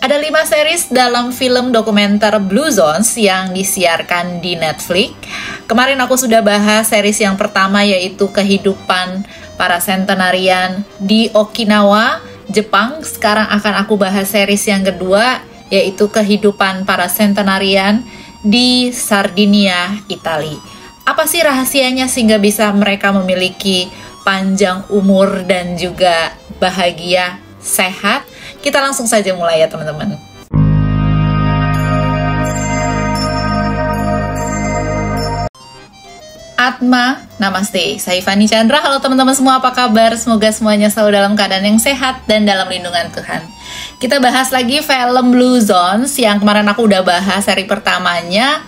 Ada 5 series dalam film dokumenter Blue Zones yang disiarkan di Netflix. Kemarin aku sudah bahas series yang pertama, yaitu kehidupan para centenarian di Okinawa, Jepang. Sekarang akan aku bahas series yang kedua, yaitu kehidupan para centenarian di Sardinia, Italia. Apa sih rahasianya sehingga bisa mereka memiliki panjang umur dan juga bahagia, sehat? Kita langsung saja mulai ya teman-teman. Atma, namaste. Saya Fani Chandra. Halo teman-teman semua, apa kabar? Semoga semuanya selalu dalam keadaan yang sehat dan dalam lindungan Tuhan. Kita bahas lagi film Blue Zones yang kemarin aku udah bahas seri pertamanya,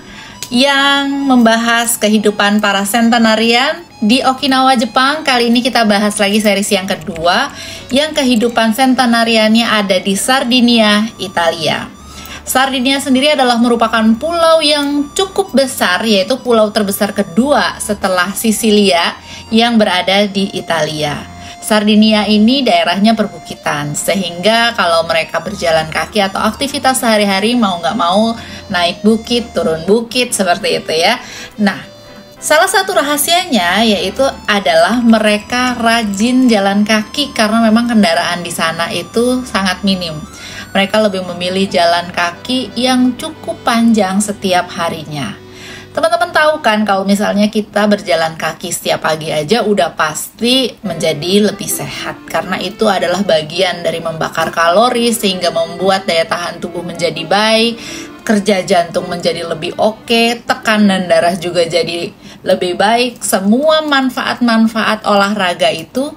yang membahas kehidupan para centenarian di Okinawa, Jepang. Kali ini kita bahas lagi series yang kedua, yang kehidupan centenariannya ada di Sardinia, Italia. Sardinia sendiri adalah merupakan pulau yang cukup besar, yaitu pulau terbesar kedua setelah Sisilia yang berada di Italia. Sardinia ini daerahnya perbukitan, sehingga kalau mereka berjalan kaki atau aktivitas sehari-hari mau nggak mau naik bukit, turun bukit, seperti itu ya. Nah, salah satu rahasianya yaitu adalah mereka rajin jalan kaki karena memang kendaraan di sana itu sangat minim. Mereka lebih memilih jalan kaki yang cukup panjang setiap harinya. Teman-teman tahu kan kalau misalnya kita berjalan kaki setiap pagi aja udah pasti menjadi lebih sehat, karena itu adalah bagian dari membakar kalori sehingga membuat daya tahan tubuh menjadi baik, kerja jantung menjadi lebih oke, tekanan darah juga jadi lebih baik. Semua manfaat-manfaat olahraga itu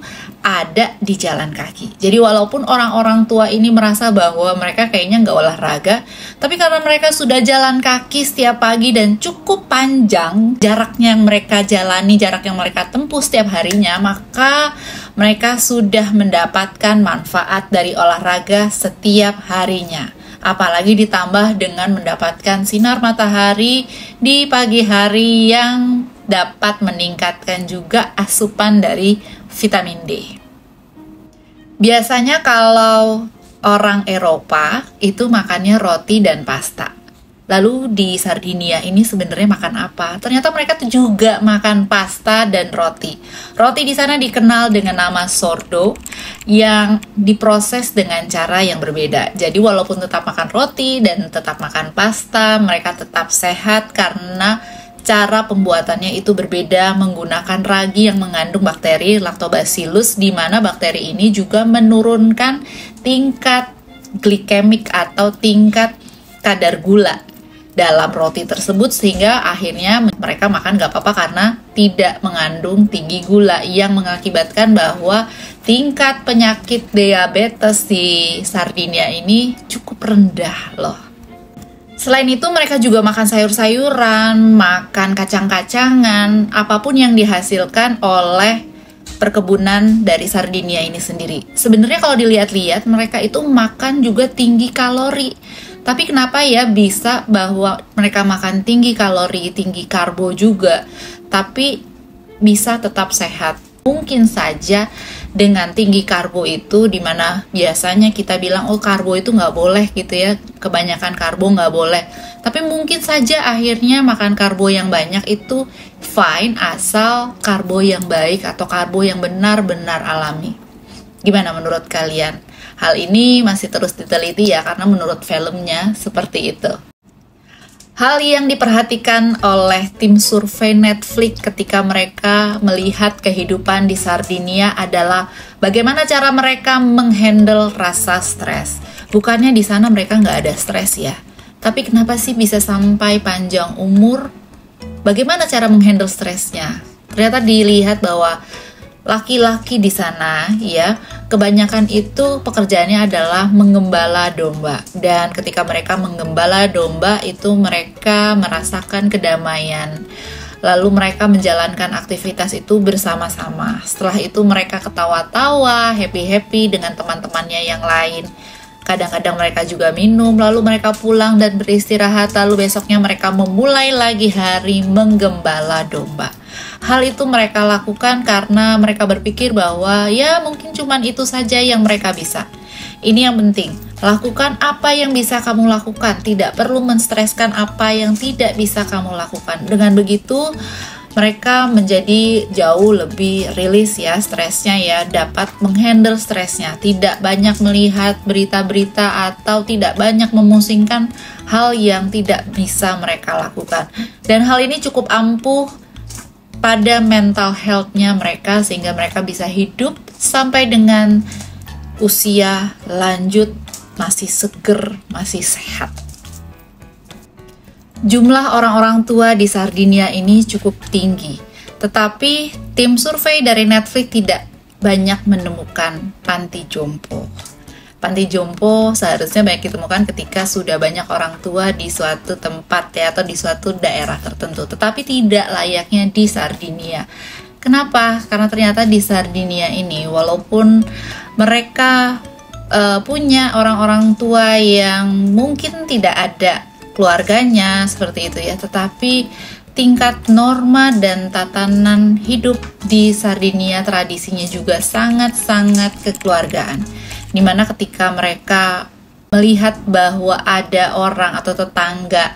ada di jalan kaki. Jadi walaupun orang-orang tua ini merasa bahwa mereka kayaknya nggak olahraga, tapi karena mereka sudah jalan kaki setiap pagi dan cukup panjang jaraknya yang mereka jalani, jarak yang mereka tempuh setiap harinya, maka mereka sudah mendapatkan manfaat dari olahraga setiap harinya. Apalagi ditambah dengan mendapatkan sinar matahari di pagi hari yang dapat meningkatkan juga asupan dari vitamin D. Biasanya kalau orang Eropa itu makannya roti dan pasta. Lalu di Sardinia ini sebenarnya makan apa? Ternyata mereka tuh juga makan pasta dan roti. Roti di sana dikenal dengan nama sourdough yang diproses dengan cara yang berbeda. Jadi walaupun tetap makan roti dan tetap makan pasta, mereka tetap sehat karena cara pembuatannya itu berbeda, menggunakan ragi yang mengandung bakteri Lactobacillus, di mana bakteri ini juga menurunkan tingkat glikemik atau tingkat kadar gula dalam roti tersebut, sehingga akhirnya mereka makan gak apa-apa karena tidak mengandung tinggi gula, yang mengakibatkan bahwa tingkat penyakit diabetes di Sardinia ini cukup rendah loh. Selain itu mereka juga makan sayur-sayuran, makan kacang-kacangan, apapun yang dihasilkan oleh perkebunan dari Sardinia ini sendiri. Sebenarnya kalau dilihat-lihat mereka itu makan juga tinggi kalori. Tapi kenapa ya bisa bahwa mereka makan tinggi kalori, tinggi karbo juga, tapi bisa tetap sehat? Mungkin saja dengan tinggi karbo itu, dimana biasanya kita bilang oh karbo itu nggak boleh gitu ya, kebanyakan karbo nggak boleh, tapi mungkin saja akhirnya makan karbo yang banyak itu fine asal karbo yang baik atau karbo yang benar-benar alami. Gimana menurut kalian? Hal ini masih terus diteliti ya, karena menurut filmnya seperti itu. Hal yang diperhatikan oleh tim survei Netflix ketika mereka melihat kehidupan di Sardinia adalah bagaimana cara mereka menghandle rasa stres. Bukannya di sana mereka nggak ada stres ya, tapi kenapa sih bisa sampai panjang umur? Bagaimana cara menghandle stresnya? Ternyata dilihat bahwa laki-laki di sana ya, kebanyakan itu pekerjaannya adalah menggembala domba, dan ketika mereka menggembala domba itu mereka merasakan kedamaian. Lalu mereka menjalankan aktivitas itu bersama-sama. Setelah itu mereka ketawa-tawa, happy-happy dengan teman-temannya yang lain. Kadang-kadang mereka juga minum, lalu mereka pulang dan beristirahat, lalu besoknya mereka memulai lagi hari menggembala domba. Hal itu mereka lakukan karena mereka berpikir bahwa ya mungkin cuman itu saja yang mereka bisa. Ini yang penting, Lakukan apa yang bisa kamu lakukan, tidak perlu menstreskan apa yang tidak bisa kamu lakukan. Dengan begitu, mereka menjadi jauh lebih rilis ya stresnya ya, dapat menghandle stresnya, tidak banyak melihat berita-berita atau tidak banyak memusingkan hal yang tidak bisa mereka lakukan. Dan hal ini cukup ampuh pada mental health-nya mereka sehingga mereka bisa hidup sampai dengan usia lanjut masih seger, masih sehat. Jumlah orang-orang tua di Sardinia ini cukup tinggi, tetapi tim survei dari Netflix tidak banyak menemukan panti jompo. Panti jompo seharusnya banyak ditemukan ketika sudah banyak orang tua di suatu tempat ya, atau di suatu daerah tertentu, tetapi tidak layaknya di Sardinia. Kenapa? Karena ternyata di Sardinia ini, walaupun mereka punya orang-orang tua yang mungkin tidak ada keluarganya seperti itu ya, tetapi tingkat norma dan tatanan hidup di Sardinia tradisinya juga sangat-sangat kekeluargaan, dimana ketika mereka melihat bahwa ada orang atau tetangga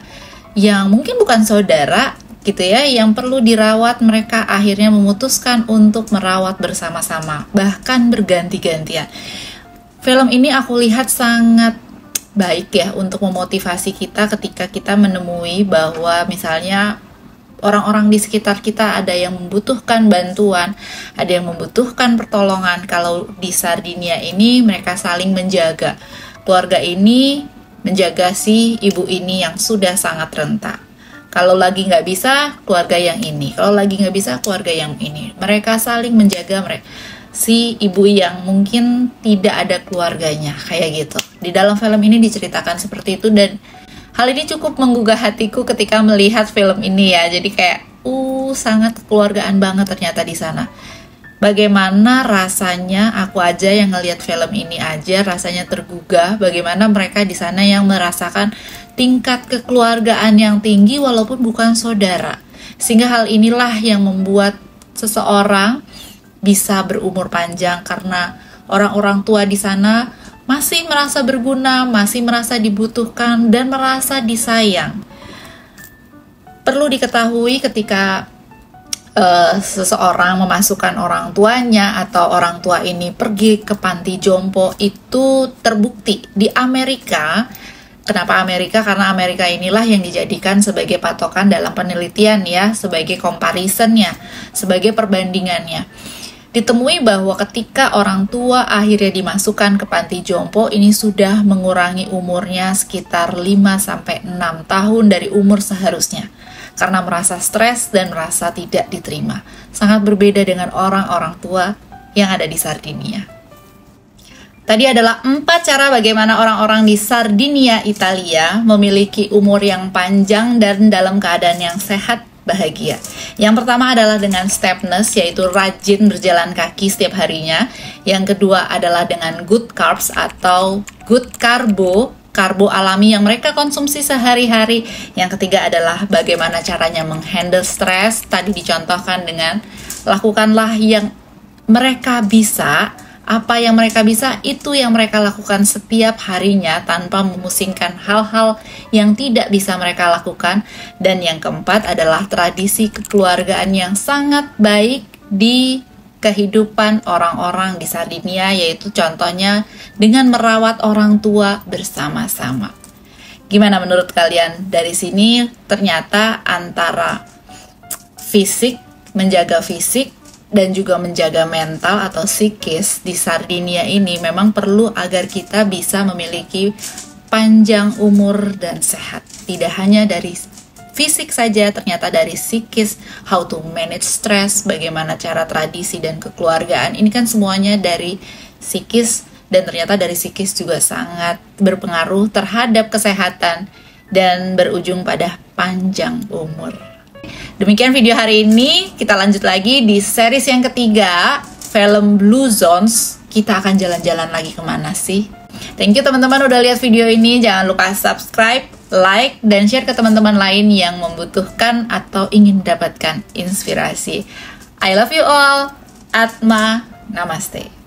yang mungkin bukan saudara gitu ya, yang perlu dirawat, mereka akhirnya memutuskan untuk merawat bersama-sama, bahkan berganti-gantian. Film ini aku lihat sangat baik ya untuk memotivasi kita ketika kita menemui bahwa misalnya orang-orang di sekitar kita ada yang membutuhkan bantuan, ada yang membutuhkan pertolongan. Kalau di Sardinia ini mereka saling menjaga. Keluarga ini menjaga si ibu ini yang sudah sangat renta. Kalau lagi nggak bisa, keluarga yang ini. Kalau lagi nggak bisa, keluarga yang ini. Mereka saling menjaga si ibu yang mungkin tidak ada keluarganya, kayak gitu. Di dalam film ini diceritakan seperti itu, dan hal ini cukup menggugah hatiku ketika melihat film ini ya. Jadi kayak sangat kekeluargaan banget ternyata di sana. Bagaimana rasanya, aku aja yang ngelihat film ini aja rasanya tergugah bagaimana mereka di sana yang merasakan tingkat kekeluargaan yang tinggi walaupun bukan saudara. Sehingga hal inilah yang membuat seseorang bisa berumur panjang, karena orang-orang tua di sana masih merasa berguna, masih merasa dibutuhkan, dan merasa disayang. Perlu diketahui ketika seseorang memasukkan orang tuanya atau orang tua ini pergi ke panti jompo, itu terbukti di Amerika. Kenapa Amerika? Karena Amerika inilah yang dijadikan sebagai patokan dalam penelitian ya, sebagai comparisonnya, sebagai perbandingannya. Ditemui bahwa ketika orang tua akhirnya dimasukkan ke panti jompo, ini sudah mengurangi umurnya sekitar 5-6 tahun dari umur seharusnya, karena merasa stres dan merasa tidak diterima. Sangat berbeda dengan orang-orang tua yang ada di Sardinia. Tadi adalah 4 cara bagaimana orang-orang di Sardinia, Italia memiliki umur yang panjang dan dalam keadaan yang sehat, bahagia. Yang pertama adalah dengan stepness, yaitu rajin berjalan kaki setiap harinya. Yang kedua adalah dengan good carbs atau good karbo alami yang mereka konsumsi sehari-hari. Yang ketiga adalah bagaimana caranya menghandle stres. Tadi dicontohkan dengan lakukanlah yang mereka bisa. Apa yang mereka bisa, itu yang mereka lakukan setiap harinya tanpa memusingkan hal-hal yang tidak bisa mereka lakukan. Dan yang keempat adalah tradisi kekeluargaan yang sangat baik di kehidupan orang-orang di Sardinia, yaitu contohnya dengan merawat orang tua bersama-sama. Gimana menurut kalian? Dari sini ternyata antara fisik, menjaga fisik, dan juga menjaga mental atau psikis di Sardinia ini memang perlu agar kita bisa memiliki panjang umur dan sehat. Tidak hanya dari fisik saja, ternyata dari psikis, how to manage stress, bagaimana cara tradisi dan kekeluargaan. Ini kan semuanya dari psikis, dan ternyata dari psikis juga sangat berpengaruh terhadap kesehatan dan berujung pada panjang umur. Demikian video hari ini. Kita lanjut lagi di series yang ketiga, film Blue Zones. Kita akan jalan-jalan lagi kemana sih? Thank you teman-teman udah lihat video ini. Jangan lupa subscribe, like, dan share ke teman-teman lain yang membutuhkan atau ingin mendapatkan inspirasi. I love you all. Atma. Namaste.